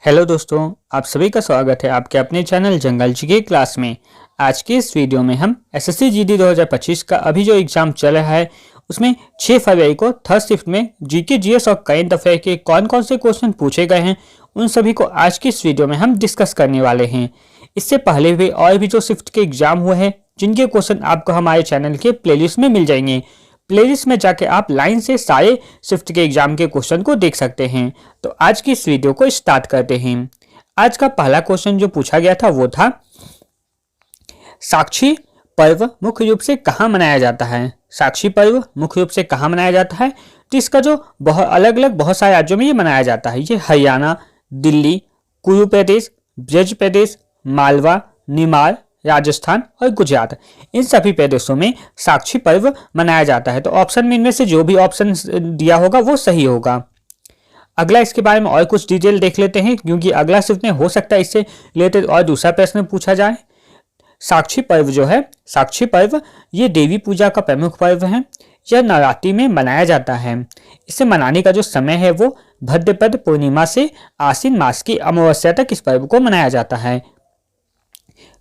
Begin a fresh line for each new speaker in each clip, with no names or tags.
Hello दोस्तों, आप सभी का स्वागत है आपके अपने चैनल जंगल जी के क्लास में। आज के इस वीडियो में हम एसएससी जीडी 2025 का अभी जो एग्जाम चल रहा है उसमें 6 फरवरी को थर्ड शिफ्ट में जीके जीएस और करंट अफेयर के कौन कौन से क्वेश्चन पूछे गए हैं उन सभी को आज की इस वीडियो में हम डिस्कस करने वाले हैं। इससे पहले भी और भी जो शिफ्ट के एग्जाम हुए हैं जिनके क्वेश्चन आपको हमारे चैनल के प्लेलिस्ट में मिल जाएंगे। प्लेलिस्ट में जाके आप लाइन से सारे शिफ्ट के एग्जाम के क्वेश्चन को देख सकते हैं। तो आज की इस वीडियो को स्टार्ट करते हैं। आज का पहला क्वेश्चन जो पूछा गया था वो था, साक्षी पर्व मुख्य रूप से कहाँ मनाया जाता है। साक्षी पर्व मुख्य रूप से कहाँ मनाया जाता है, तो इसका जो बहुत अलग अलग बहुत सारे राज्यों में ये मनाया जाता है। ये हरियाणा, दिल्ली, कुरु प्रदेश, ब्रज प्रदेश, मालवा, निमाड़, राजस्थान और गुजरात, इन सभी प्रदेशों में साक्षी पर्व मनाया जाता है। तो ऑप्शन में इनमें से जो भी ऑप्शन दिया होगा वो सही होगा। अगला इसके बारे में और कुछ डिटेल देख लेते हैं, क्योंकि अगला शिफ्ट में हो सकता है इससे रिलेटेड और दूसरा प्रश्न पूछा जाए। साक्षी पर्व जो है, साक्षी पर्व ये देवी पूजा का प्रमुख पर्व है। यह नवरात्रि में मनाया जाता है। इसे मनाने का जो समय है वो भद्रपद पूर्णिमा से आश्विन मास की अमावस्या तक इस पर्व को मनाया जाता है।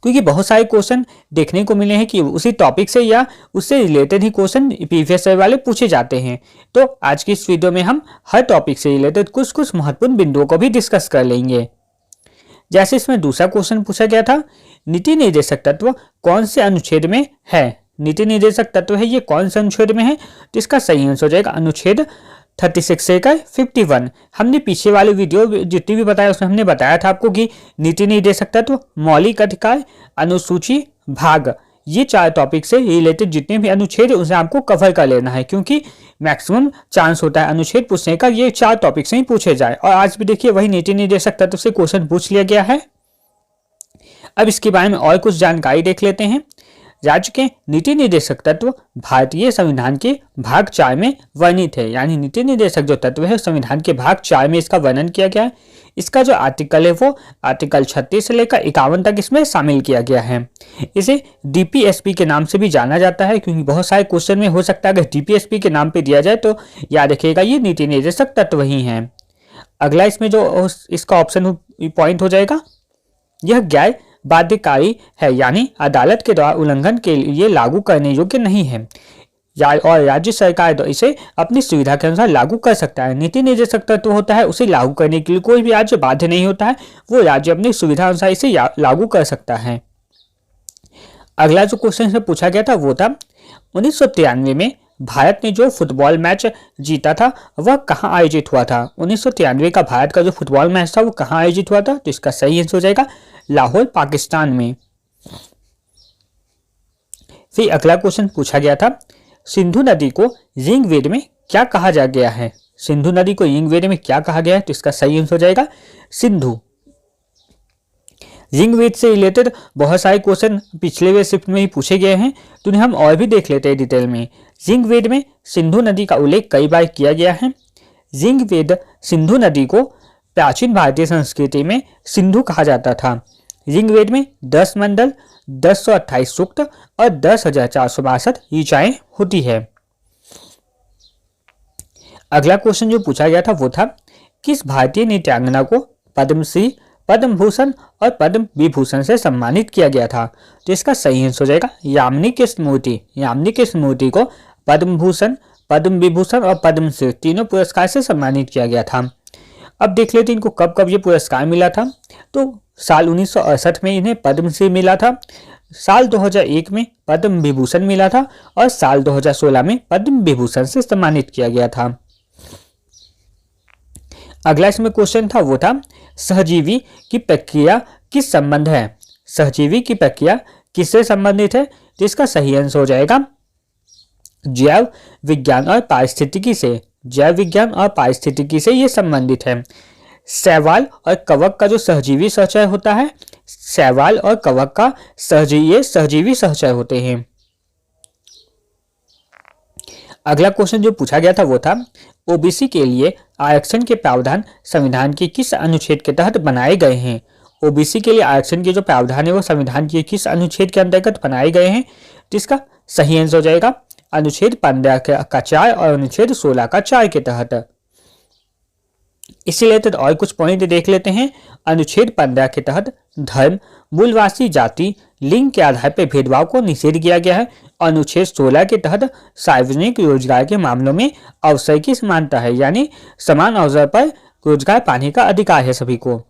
क्योंकि बहुत सारे क्वेश्चन देखने को मिले हैं कि उसी टॉपिक से या उससे रिलेटेड ही क्वेश्चन प्रीवियस ईयर वाले पूछे जाते हैं। तो आज की इस वीडियो में हम हर टॉपिक से रिलेटेड कुछ कुछ महत्वपूर्ण बिंदुओं को भी डिस्कस कर लेंगे। जैसे इसमें दूसरा क्वेश्चन पूछा गया था, नीति निर्देशक तत्व कौन से अनुच्छेद में है। नीति निर्देशक तत्व है ये कौन से अनुच्छेद में है, तो इसका सही आंसर हो जाएगा अनुच्छेद 36 से 51। हमने पीछे वाले वीडियो जितनी भी बताया उसमें हमने बताया था आपको कि नीति निर्देशक तत्व, मौलिक अधिकार, अनुसूची, भाग, ये 4 टॉपिक से रिलेटेड जितने भी अनुच्छेद उसे आपको कवर कर लेना है, क्योंकि मैक्सिमम चांस होता है अनुच्छेद पूछने का ये 4 टॉपिक से ही पूछे जाए। और आज भी देखिए वही नीति निर्देशक तत्व से क्वेश्चन पूछ लिया गया है। अब इसके बारे में और कुछ जानकारी देख लेते हैं। राज्य के नीति निर्देशक तत्व भारतीय संविधान के भाग 4 में वर्णित है। यानी नीति निर्देशक जो तत्व है संविधान के भाग 4 में इसका वर्णन किया गया है। इसका जो आर्टिकल है वो आर्टिकल 36 से लेकर 51 तक इसमें शामिल किया गया है। इसे डीपीएसपी के नाम से भी जाना जाता है, क्योंकि बहुत सारे क्वेश्चन में हो सकता है अगर डीपीएसपी के नाम पे दिया जाए तो याद रखिएगा ये नीति निर्देशक तत्व ही है। अगला इसमें जो इसका ऑप्शन पॉइंट हो जाएगा, यह गैर बाध्यकारी है, यानी अदालत के द्वारा उल्लंघन के लिए लागू करने योग्य नहीं है और राज्य सरकार इसे अपनी सुविधा के अनुसार लागू कर सकता है। नीति निर्देशक तत्व होता है उसे लागू करने के लिए कोई भी राज्य बाध्य नहीं होता है, वो राज्य अपनी सुविधा अनुसार इसे लागू कर सकता है। अगला जो क्वेश्चन पूछा गया था वो था, 1993 में भारत ने जो फुटबॉल मैच जीता था वह कहाँ आयोजित हुआ था। 1993 का भारत का जो फुटबॉल मैच था वो कहाँ आयोजित हुआ था, तो इसका सही आंसर हो जाएगा लाहौर, पाकिस्तान में। फिर अगला क्वेश्चन पूछा गया था, सिंधु नदी को ऋग्वेद में क्या कहा जा गया है। सिंधु नदी को ऋग्वेद में क्या कहा गया है, तो इसका सही आंसर हो जाएगा सिंधु। ऋग्वेद से रिलेटेड बहुत सारे क्वेश्चन पिछले शिफ्ट में ही पूछे गए हैं, तो उन्हें हम और भी देख लेते हैं डिटेल में। ऋग्वेद में सिंधु नदी का उल्लेख कई बार किया गया है। ऋग्वेद सिंधु नदी को प्राचीन भारतीय संस्कृति में सिंधु कहा जाता था। ऋग्वेद में 10 मंडल, 1028 सूक्त और 10,462 ऋचाएं होती है। अगला क्वेश्चन जो पूछा गया था वो था, किस भारतीय नृत्यांगना को पद्मश्री, पद्म भूषण और पद्म विभूषण से सम्मानित किया गया था, तो इसका सही आंसर हो जाएगा यामिनी कृष्णमूर्ति। यामिनी कृष्णमूर्ति को पद्म भूषण, पद्म विभूषण और पद्मश्री तीनों पुरस्कार से सम्मानित किया गया था। अब देख लेते हैं इनको कब कब ये पुरस्कार मिला था। तो साल 1968 में इन्हें पद्मश्री मिला था, साल 2001 में पद्म विभूषण मिला था और साल 2016 में पद्म विभूषण से सम्मानित किया गया था। अगला इसमें क्वेश्चन था वो था, सहजीवी की प्रक्रिया किस संबंध है। सहजीवी की प्रक्रिया किससे संबंधित है, तो इसका सही आंसर हो जाएगा जैव विज्ञान और पारिस्थितिकी से। जैव विज्ञान और पारिस्थितिकी से ये संबंधित है। शैवाल और कवक का जो सहजीवी सहचय होता है, शैवाल और कवक का सहजीवी सहचय होते हैं। अगला क्वेश्चन जो पूछा गया था वो था, ओबीसी के लिए आरक्षण के प्रावधान संविधान के किस अनुच्छेद के तहत बनाए गए हैं। ओबीसी के लिए आरक्षण के जो प्रावधान है वो संविधान के किस अनुच्छेद के अंतर्गत बनाए गए हैं, तो इसका सही आंसर हो जाएगा अनुच्छेद 15 का 4 और अनुच्छेद 16 का 4 के तहत। इसी रिलेटेड और कुछ पॉइंट देख लेते हैं। अनुच्छेद 15 के तहत धर्म, मूलवासी जाति, लिंग के आधार पर भेदभाव को निषेध किया गया है। अनुच्छेद 16 के तहत सार्वजनिक रोजगार के मामलों में अवसर की समानता है, यानी समान अवसर पर रोजगार पाने का अधिकार है सभी को।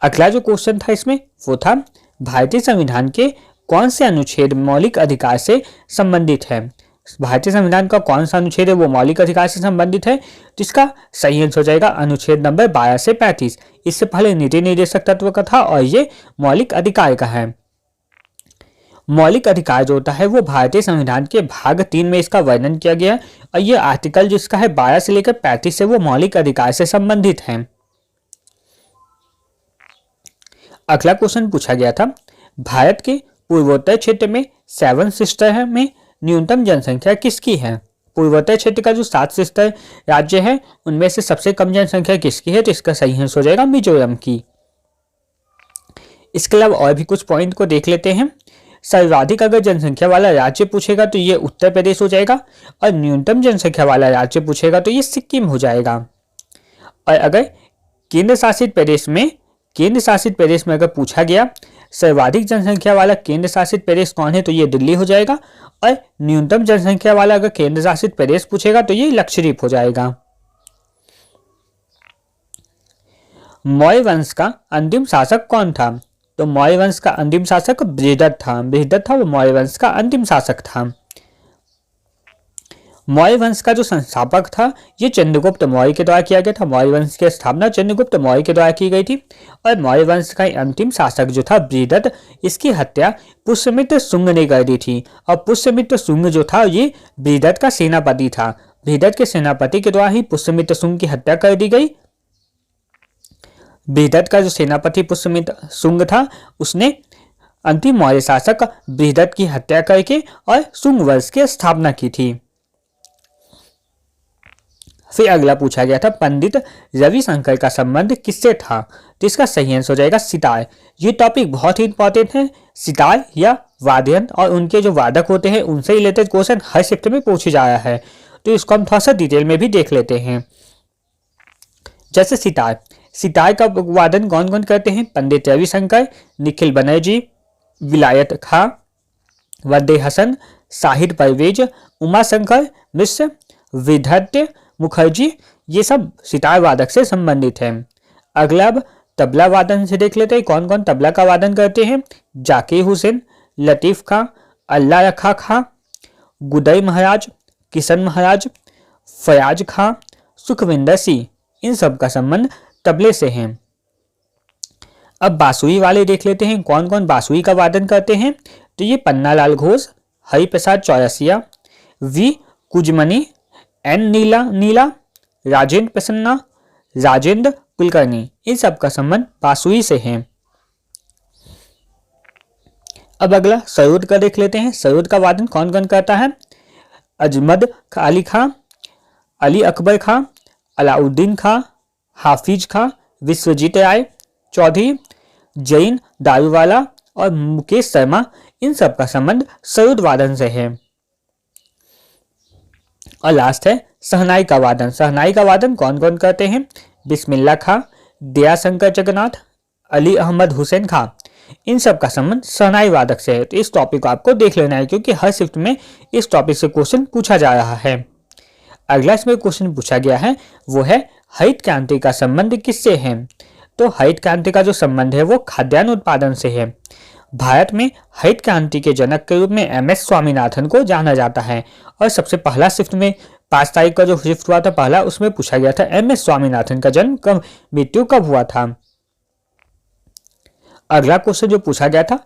अगला जो क्वेश्चन था इसमें वो था भारतीय संविधान के कौन से अनुच्छेद मौलिक अधिकार से संबंधित है। भारतीय संविधान का कौन सा अनुच्छेद है वो मौलिक अधिकार से संबंधित है, जिसका सही आंसर हो जाएगा अनुच्छेद नंबर 12 से 35। इससे पहले नीति निर्देशक तत्व का था और ये मौलिक अधिकार का है। मौलिक अधिकार जो होता है वो भारतीय संविधान के भाग 3 में इसका वर्णन किया गया है और ये आर्टिकल जिसका है 12 से लेकर 35 से वो मौलिक अधिकार से संबंधित है। अगला क्वेश्चन पूछा गया था भारत के पूर्वोत्तर क्षेत्र में 7 सिस्टर में न्यूनतम जनसंख्या किसकी है। पूर्वोत्तर क्षेत्र का जो 7 सिस्टर राज्य है उनमें से सबसे कम जनसंख्या किसकी है, तो इसका सही आंसर हो जाएगा मिजोरम की। इसके अलावा और भी कुछ पॉइंट को देख लेते हैं। सर्वाधिक अगर जनसंख्या वाला राज्य पूछेगा तो ये उत्तर प्रदेश हो जाएगा और न्यूनतम जनसंख्या वाला राज्य पूछेगा तो ये सिक्किम हो जाएगा। और अगर केंद्र शासित प्रदेश में अगर पूछा गया सर्वाधिक जनसंख्या वाला केंद्र शासित प्रदेश कौन है तो ये दिल्ली हो जाएगा और न्यूनतम जनसंख्या वाला अगर केंद्र शासित प्रदेश पूछेगा तो ये लक्षद्वीप हो जाएगा। मौर्य वंश का अंतिम शासक कौन था, तो मौर्य वंश का अंतिम शासक बृहदत्त था वो मौर्य वंश का अंतिम शासक था। मौर्य वंश का जो संस्थापक था ये चंद्रगुप्त मौर्य के द्वारा किया गया था। मौर्य वंश की स्थापना चंद्रगुप्त मौर्य के द्वारा की गई थी और मौर्य वंश का अंतिम शासक जो था बृहदत्त, इसकी हत्या पुष्यमित्र शुंग ने कर दी थी और पुष्यमित्र शुंग जो था ये बृहदत्त का सेनापति था। बृहदत्त के सेनापति के द्वारा ही पुष्यमित्र शुंग की हत्या कर दी गई। बृहदत्त का जो सेनापति पुष्यमित्र शुंग था उसने अंतिम मौर्य शासक बृहदत्त की हत्या करके और शुंग वंश की स्थापना की थी। फिर अगला पूछा गया था पंडित रविशंकर का संबंध किससे था, तो इसका सही आंसर हो जाएगा सितार। ये टॉपिक बहुत ही इंपॉर्टेंट है। सितार या वाद्य यंत्र और उनके जो वादक होते हैं उनसे रिलेटेड क्वेश्चन हर शिफ्ट में पूछे जा रहा है, तो इसको हम थोड़ा सा डिटेल में भी देख लेते हैं। जैसे सितार का वादन कौन कौन करते हैं, पंडित रविशंकर, निखिल बनर्जी, विलायत खां, वदे हसन, शाहिद परवेज, उमाशंकर मिश्र, विधत्य मुखर्जी, ये सब सितार वादक से संबंधित है। अगला अब तबला वादन से देख लेते हैं कौन कौन तबला का वादन करते हैं। जाकिर हुसैन, लतीफ खां, अल्लाह रखा खां, गुदई महाराज, किशन महाराज, फयाज खां, सुखविंदर सिंह, इन सब का संबंध तबले से है। अब बांसुरी वाले देख लेते हैं कौन कौन बांसुरी का वादन करते हैं, तो ये पन्नालाल घोष, हरिप्रसाद चौरसिया, वी कुजमनी, एन नीला, राजेंद्र प्रसन्ना, राजेंद्र कुलकर्णी, इन सब का संबंध बांसुरी से है। अब अगला सरोद का देख लेते हैं। सरोद का वादन कौन कौन करता है, अजमद अली खां, अली अकबर खां, अलाउद्दीन खां, हाफिज खां, विश्वजीत राय चौधरी, जैन दारूवाला और मुकेश शर्मा, इन सब का संबंध सरोद वादन से है। और लास्ट है शहनाई का वादन। शहनाई का वादन कौन कौन करते हैं, बिस्मिल्लाह खां, दयाशंकर जगन्नाथ, अली अहमद हुसैन खां, इन सब का संबंध शहनाई वादक से है। तो इस टॉपिक को आपको देख लेना है क्योंकि हर शिफ्ट में इस टॉपिक से क्वेश्चन पूछा जा रहा है। अगला इसमें क्वेश्चन पूछा गया है वो है हरित क्रांति का संबंध किससे है, तो हरित क्रांति का जो संबंध है वो खाद्यान्न उत्पादन से है। भारत में हरित क्रांति के जनक के रूप में MS स्वामीनाथन को जाना जाता है और सबसे पहला शिफ्ट में 5 तारीख का जो शिफ्ट हुआ था पहला, उसमें पूछा गया था MS स्वामीनाथन का जन्म कब, मृत्यु कब हुआ था। अगला क्वेश्चन जो पूछा गया था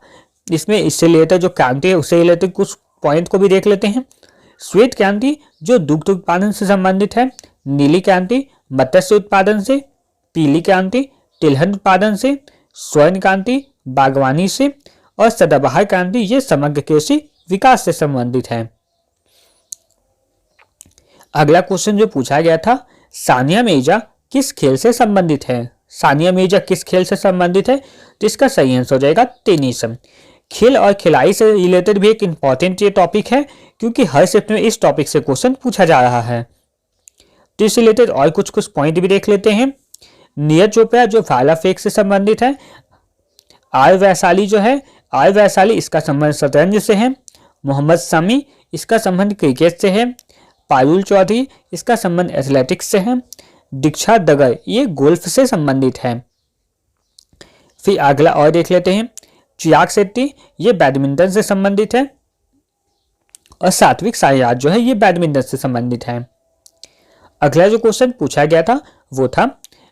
इसमें इससे रिलेटेड जो क्रांति है उससे रिलेटेड कुछ पॉइंट को भी देख लेते हैं। श्वेत क्रांति जो दुग्ध उत्पादन से संबंधित है, नीली क्रांति मत्स्य उत्पादन से, पीली क्रांति तिलहन उत्पादन से, स्वर्ण क्रांति बागवानी से और सदाबहार क्रांति ये समग्र कृषि विकास से संबंधित है। अगला क्वेश्चन जो पूछा गया था सानिया मिर्जा किस खेल से संबंधित है, सानिया मिर्जा किस खेल से संबंधित है, तो इसका सही आंसर हो जाएगा टेनिस। खेल और खिलाई से रिलेटेड भी एक इंपॉर्टेंट ये टॉपिक है क्योंकि हर शिफ्ट में इस टॉपिक से क्वेश्चन पूछा जा रहा है। तो इससे रिलेटेड और कुछ कुछ पॉइंट भी देख लेते हैं। नीरज चोपड़ा जो भाला फेंक से संबंधित है। आर वैशाली जो है, आर वैशाली इसका संबंध शतरंज से है। मोहम्मद शमी इसका संबंध क्रिकेट से है। पारुल चौधरी इसका संबंध एथलेटिक्स से है। दीक्षा दगर ये गोल्फ से संबंधित है। फिर अगला और देख लेते हैं। चिराग शेट्टी ये बैडमिंटन से संबंधित है। और सात्विक साईराज जो है ये बैडमिंटन से संबंधित है। अगला जो क्वेश्चन पूछा गया था वो था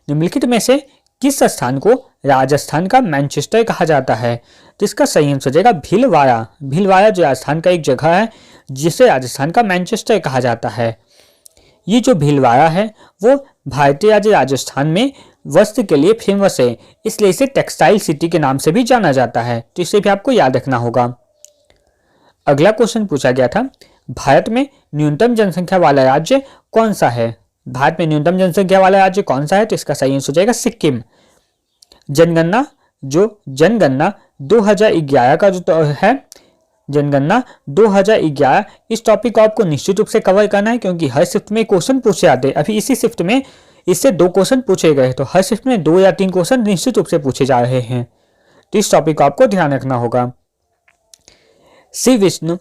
निम्नलिखित में से किस स्थान को राजस्थान का मैनचेस्टर कहा जाता है। तो इसका सही आंसर हो जाएगा भीलवाड़ा। भीलवाड़ा जो राजस्थान का एक जगह है जिसे राजस्थान का मैनचेस्टर कहा जाता है। ये जो भीलवाड़ा है वो भारतीय राज्य राजस्थान में वस्त्र के लिए फेमस है, इसलिए इसे टेक्सटाइल सिटी के नाम से भी जाना जाता है। तो इसे भी आपको याद रखना होगा। अगला क्वेश्चन पूछा गया था भारत में न्यूनतम जनसंख्या वाला राज्य कौन सा है। भारत में न्यूनतम जनसंख्या वाला राज्य कौन सा है। तो इसका सही आंसर हो जाएगा सिक्किम। जनगणना 2011 का जो है, जनगणना 2011, इस टॉपिक को आपको निश्चित रूप से कवर करना है क्योंकि हर शिफ्ट में क्वेश्चन पूछे जाते हैं। अभी इसी शिफ्ट में इससे 2 क्वेश्चन पूछे गए, तो हर शिफ्ट में 2 या 3 क्वेश्चन निश्चित रूप से पूछे जा रहे हैं। तो इस टॉपिक को आपको ध्यान रखना होगा। श्री विष्णु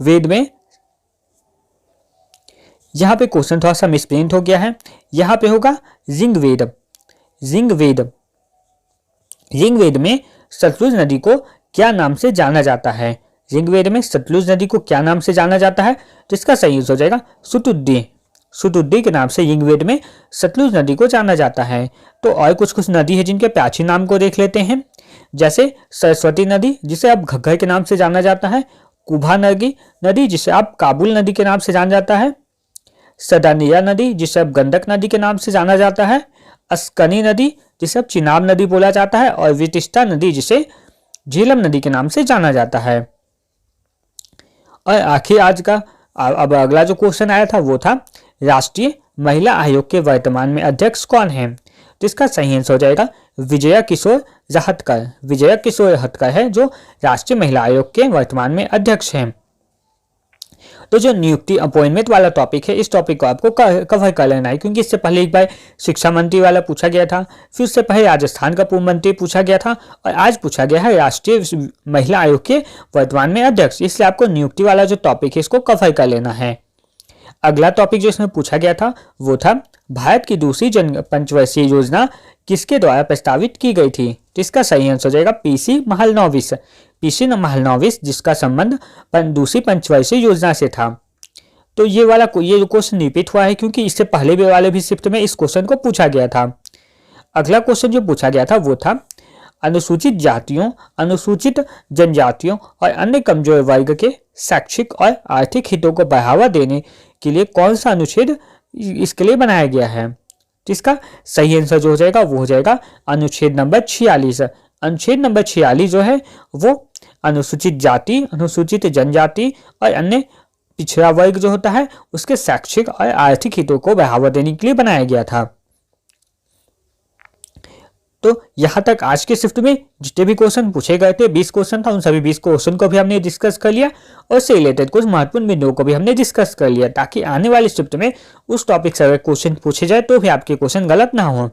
वेद में, यहां पे क्वेश्चन थोड़ा सा मिसप्रिंट हो गया है, यहां पे होगा ऋग्वेद। ऋग्वेद, ऋग्वेद में सतलुज नदी को क्या नाम से जाना जाता है। ऋग्वेद में सतलुज नदी को क्या नाम से जाना जाता है। तो इसका सही हो जाएगा सुतुद्दी। सुतुद्दी के नाम से ऋग्वेद में सतलुज नदी को जाना जाता है। तो और कुछ कुछ नदी है जिनके प्राचीन नाम को देख लेते हैं, जैसे सरस्वती नदी जिसे अब घग्गर के नाम से जाना जाता है। कुभा नदी जिसे अब काबुल नदी के नाम से जाना जाता है। सदानिया नदी जिसे अब गंडक नदी के नाम से जाना जाता है। अस्कनी नदी जिसे अब चिनाब नदी बोला जाता है। और विशिष्टा नदी जिसे झेलम नदी के नाम से जाना जाता है। और आखिर आज का अब अगला जो क्वेश्चन आया था वो था राष्ट्रीय महिला आयोग के वर्तमान में अध्यक्ष कौन है। तो इसका सही आंसर हो जाएगा विजया किशोर रहतकर। विजया किशोर रहतकर है जो राष्ट्रीय महिला आयोग के वर्तमान में अध्यक्ष हैं। तो जो नियुक्ति अपॉइंटमेंट वाला टॉपिक है, इस टॉपिक को आपको कवर कर लेना है क्योंकि इससे पहले एक बार शिक्षा मंत्री वाला पूछा गया था, फिर उससे पहले राजस्थान का पूर्व मंत्री पूछा गया था और आज पूछा गया है राष्ट्रीय महिला आयोग के वर्तमान में अध्यक्ष। इसलिए आपको नियुक्ति वाला जो टॉपिक है इसको कवर कर लेना है। अगला टॉपिक जो इसमें पूछा गया था वो था भारत की दूसरी पंचवर्षीय योजना किसके द्वारा प्रस्तावित की गई थी। तो इसका सही आंसर हो जाएगा पीसी महलनोबिस। पीसी महलनोबिस जिसका संबंध दूसरी पंचवर्षीय योजना से था। तो ये क्वेश्चन रिपीट हुआ है क्योंकि इससे पहले वाले भी शिफ्ट में इस क्वेश्चन को पूछा गया था। अगला क्वेश्चन जो पूछा गया था वो था अनुसूचित जातियों, अनुसूचित जनजातियों और अन्य कमजोर वर्ग के शैक्षिक और आर्थिक हितों को बढ़ावा देने के लिए कौन सा अनुच्छेद इसके लिए बनाया गया है। तो इसका सही आंसर जो हो जाएगा वो हो जाएगा अनुच्छेद नंबर 46। अनुच्छेद नंबर 46 जो है वो अनुसूचित जाति, अनुसूचित जनजाति और अन्य पिछड़ा वर्ग जो होता है उसके शैक्षिक और आर्थिक हितों को बढ़ावा देने के लिए बनाया गया था। तो यहाँ तक आज के शिफ्ट में जितने भी क्वेश्चन पूछे गए थे 20 क्वेश्चन था, उन सभी 20 क्वेश्चन को भी हमने डिस्कस कर लिया और से रिलेटेड कुछ महत्वपूर्ण बिंदुओं को भी हमने डिस्कस कर लिया ताकि आने वाले शिफ्ट में उस टॉपिक से अगर क्वेश्चन पूछे जाए तो भी आपके क्वेश्चन गलत ना हो।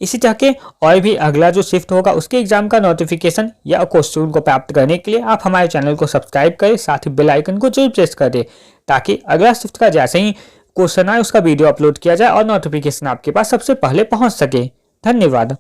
इसी तरह के और भी अगला जो शिफ्ट होगा उसके एग्जाम का नोटिफिकेशन या क्वेश्चन को प्राप्त करने के लिए आप हमारे चैनल को सब्सक्राइब करें, साथ ही बेल आइकन को जरूर प्रेस कर दें ताकि अगला शिफ्ट का जैसे ही क्वेश्चन आए उसका वीडियो अपलोड किया जाए और नोटिफिकेशन आपके पास सबसे पहले पहुंच सके। धन्यवाद।